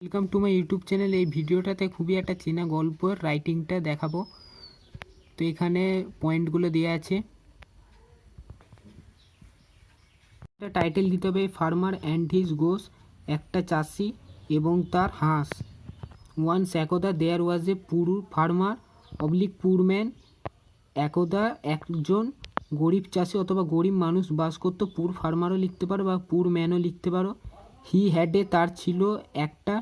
Welcome to my YouTube channel. এই ভিডিওটাতে খুবই একটা চেনা গল্পের রাইটিংটা দেখাবো। তো এখানে পয়েন্টগুলো দেওয়া আছে। একটা টাইটেল দিতে হবে, ফার্মার অ্যান্ড হিজ গোস, একটা চাষি এবং তার হাঁস। ওয়ান্স একদা দেয়ার ওয়াজ এ পুর ফার্মার পুর ম্যান। একদা একজন গরিব চাষি অথবা গরিব মানুষ বাস করতো। পুর ফার্মারও লিখতে পারো বা পুর ম্যানও লিখতে পারো। হি হ্যাড এ, তার ছিল একটা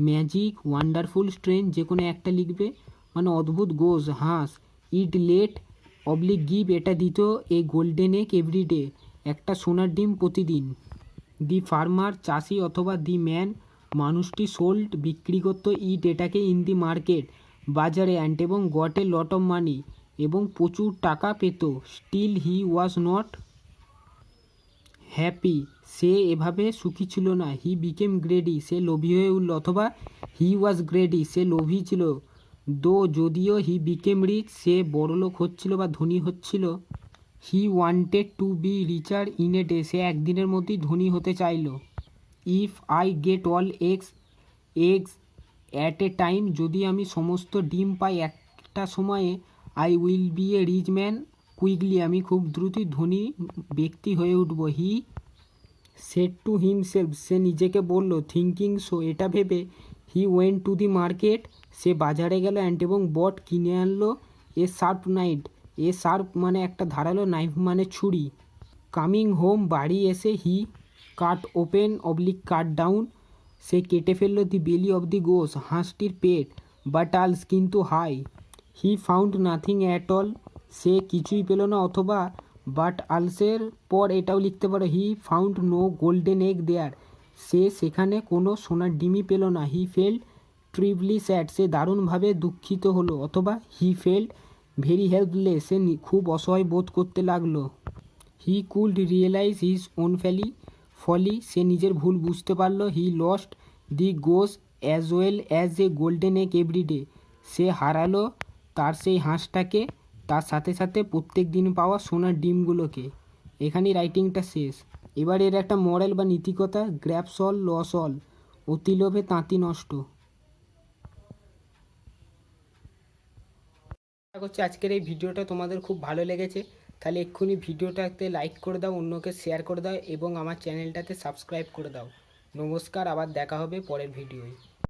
ম্যাজিক ওয়ান্ডারফুল স্ট্রেন, যে কোনো একটা লিখবে, মানে অদ্ভুত গোস হাঁস। ইট লেট গিভ, এটা দিত এ গোল্ডেন এগ এভরিডে, একটা সোনার ডিম প্রতিদিন। দি ফার্মার চাষি অথবা দি ম্যান মানুষটি সোল্ড বিক্রি করতো, ইট এটাকে, ইন দি মার্কেট বাজারে, অ্যান্ড এবং got a lot of money এবং প্রচুর টাকা পেত। Still he was not happy, সে এভাবে সুখী ছিল না। হি বিকেম গ্রেডি, সে লোভী হয়ে উঠল, অথবা হি ওয়াজ গ্রেডি, সে লোভী ছিল। দো, যদিও, হি বিকেম রিচ, সে বড়লোক হচ্ছিল বা ধনী হচ্ছিল। He wanted to be richer in a day, সে একদিনের মধ্যেই ধনী হতে চাইল। If I get all eggs at a time, যদি আমি সমস্ত ডিম পাই একটা সময়ে, I will be a rich man quickly, আমি খুব দ্রুতই ধনী ব্যক্তি হয়ে উঠব। হি সেড টু হিমসেলফ, সে নিজেকে বলল, থিঙ্কিং সো, এটা ভেবে, he went to the market, সে বাজারে গেল, অ্যান্ড এবং বট, কিনে আনলো, এ শার্প নাইফ, এ শার্প মানে একটা ধারালো, নাইফ মানে ছুরি। কামিং হোম, বাড়ি এসে, হি কাট ওপেন কাট ডাউন, সে কেটে ফেললো দি বেলি of the goes, হাঁসটির pet, but alas, কিন্তু হাই। He found nothing at all, সে কিছুই পেল না, অথবা বাট আলসের পর এটাও লিখতে পারো, he found no golden egg there, সে সেখানে কোনো সোনার ডিমই পেল না। হি ফেল্ড ট্রিবলি স্যাড, সে দারুণভাবে দুঃখিত হলো, অথবা হি ফেল্ড ভেরি হেল্পলেস, সে খুব অসহায় বোধ করতে লাগলো। He could realise his own folly, সে নিজের ভুল বুঝতে পারলো। He lost the goose as well as a golden egg everyday, সে হারালো তার সেই হাঁসটাকে, তার সাথে সাথে প্রত্যেক দিন পাওয়া সোনার ডিমগুলোকে। এখানেই রাইটিংটা শেষ। এবার এর একটা মরাল বা নীতিকথা, গ্র্যাবস অল লস অল, অতি লোভে তাঁতি নষ্ট। আশা করছি আজকের এই ভিডিওটা তোমাদের খুব ভালো লেগেছে। তাহলে এক্ষুনি ভিডিওটাতে লাইক করে দাও, অন্যকে শেয়ার করে দাও এবং আমার চ্যানেলটাতে সাবস্ক্রাইব করে দাও। নমস্কার, আবার দেখা হবে পরের ভিডিওয়।